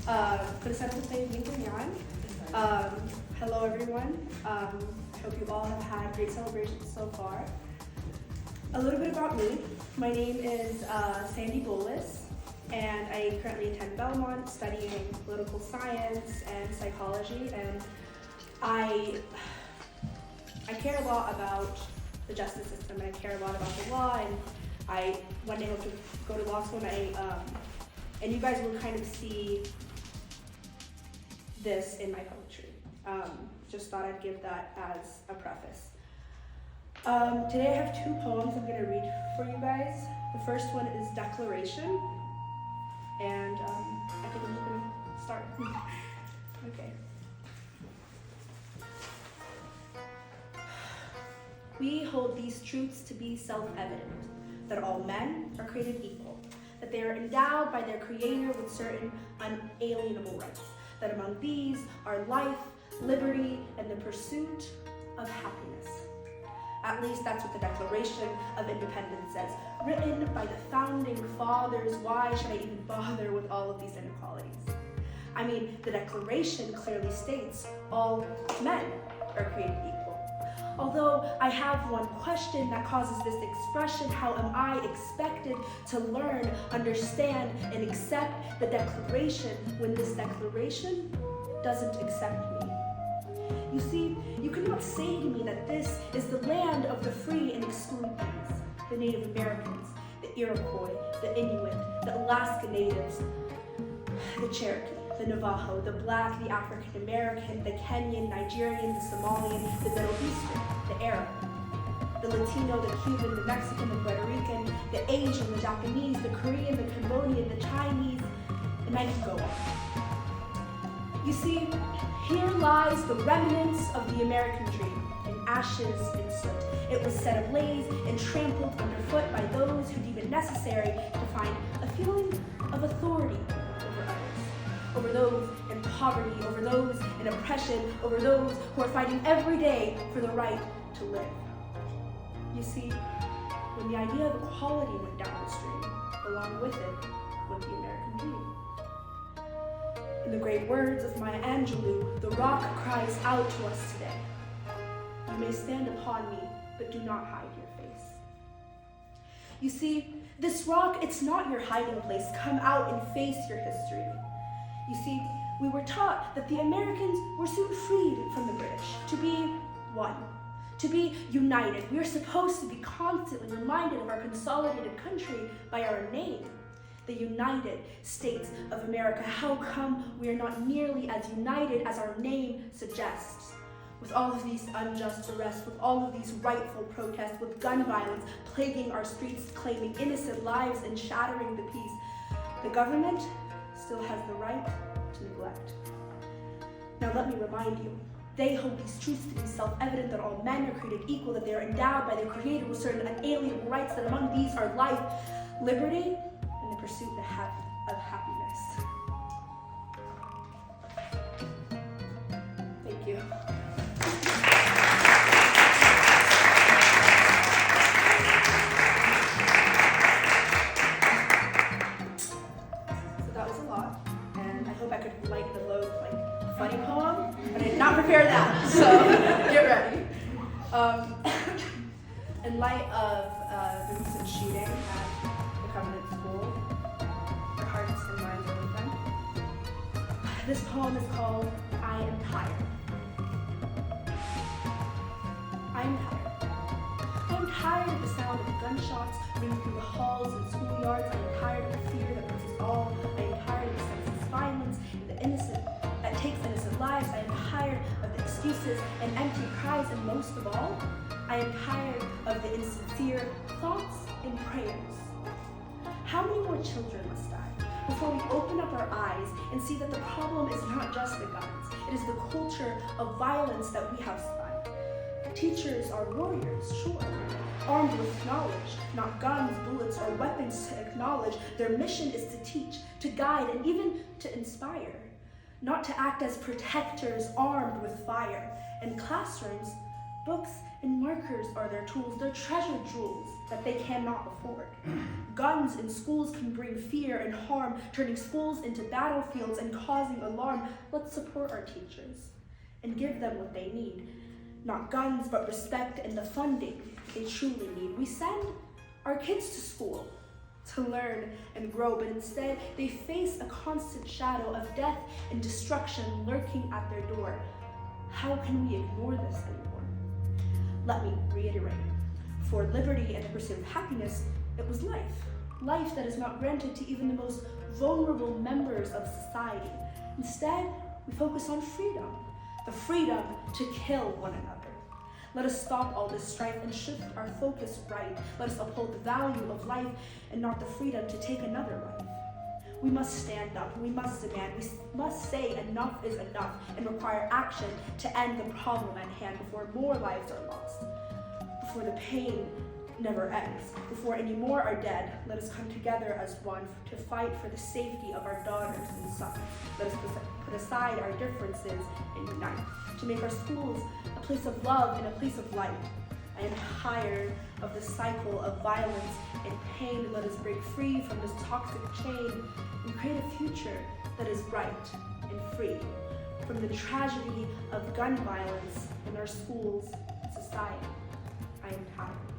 Hello everyone. I hope you all have had great celebrations so far. A little bit about me. My name is Sandy Bolus, and I currently attend Belmont studying political science and psychology, and I care a lot about the justice system, and I care a lot about the law, and I one day hope to go to law school, and you guys will kind of see this in my poetry. Just thought I'd give that as a preface. Today I have two poems I'm going to read for you guys. The first one is Declaration, and I think I'm just going to start. Okay. We hold these truths to be self-evident, that all men are created equal, that they are endowed by their Creator with certain unalienable rights, that among these are life, liberty, and the pursuit of happiness. At least that's what the Declaration of Independence says, written by the founding fathers. Why should I even bother with all of these inequalities? I mean, the Declaration clearly states all men are created equal. Although I have one question that causes this expression: how am I expected to learn, understand, and accept the Declaration when this Declaration doesn't accept me? You see, you cannot say to me that this is the land of the free and exclude these, the Native Americans, the Iroquois, the Inuit, the Alaska Natives, the Cherokee, the Navajo, the Black, the African American, the Kenyan, Nigerian, the Somalian, the Middle Eastern, the Arab, the Latino, the Cuban, the Mexican, the Puerto Rican, the Asian, the Japanese, the Korean, the Cambodian, the Chinese, and I could go on. You see, here lies the remnants of the American dream, in ashes and soot. It was set ablaze and trampled underfoot by those who deem it necessary to find a feeling of authority over others, over those in poverty, over those in oppression, over those who are fighting every day for the right to live. You see, when the idea of equality went down the stream, along with it went the American dream. In the great words of Maya Angelou, the rock cries out to us today. You may stand upon me, but do not hide your face. You see, this rock, it's not your hiding place. Come out and face your history. You see, we were taught that the Americans were soon freed from the British to be one, to be united. We are supposed to be constantly reminded of our consolidated country by our name, the United States of America. How come we are not nearly as united as our name suggests? With all of these unjust arrests, with all of these rightful protests, with gun violence plaguing our streets, claiming innocent lives and shattering the peace, the government still has the right to neglect. Now let me remind you, they hold these truths to be self-evident, that all men are created equal, that they are endowed by their Creator with certain unalienable rights, that among these are life, liberty, and the pursuit of happiness. Thank you. So that was a lot, and I hope I could lighten the load with like a funny poem, but I did not prepare that, so get ready. In light of the recent shooting at the Covenant School, our hearts and minds are with them. This poem is called I Am Tired. I am tired. I am tired of the sound of gunshots ringing through the halls and schoolyards. I am tired of the fear that brings us all. I am tired of the senseless violence and the innocent that takes innocent lives. I am tired of the excuses and empty cries, and most of all, I am tired of the insincere thoughts and prayers. How many more children must die before we open up our eyes and see that the problem is not just the guns, it is the culture of violence that we have spun? Teachers are warriors, sure, armed with knowledge, not guns, bullets, or weapons to acknowledge. Their mission is to teach, to guide, and even to inspire, not to act as protectors armed with fire. In classrooms, Books and markers are their tools, their treasure jewels that they cannot afford. Guns in schools can bring fear and harm, turning schools into battlefields and causing alarm. Let's support our teachers and give them what they need. Not guns, but respect and the funding they truly need. We send our kids to school to learn and grow, but instead they face a constant shadow of death and destruction lurking at their door. How can we ignore this anymore? Let me reiterate. For liberty and the pursuit of happiness, it was life. Life that is not granted to even the most vulnerable members of society. Instead, we focus on freedom. The freedom to kill one another. Let us stop all this strife and shift our focus right. Let us uphold the value of life and not the freedom to take another life. We must stand up, we must demand, we must say enough is enough and require action to end the problem at hand before more lives are lost, before the pain never ends, before any more are dead. Let us come together as one to fight for the safety of our daughters and sons. Let us put aside our differences and unite to make our schools a place of love and a place of light. I am tired of the cycle of violence and pain. Let us break free from this toxic chain and create a future that is bright and free from the tragedy of gun violence in our schools and society. I am tired.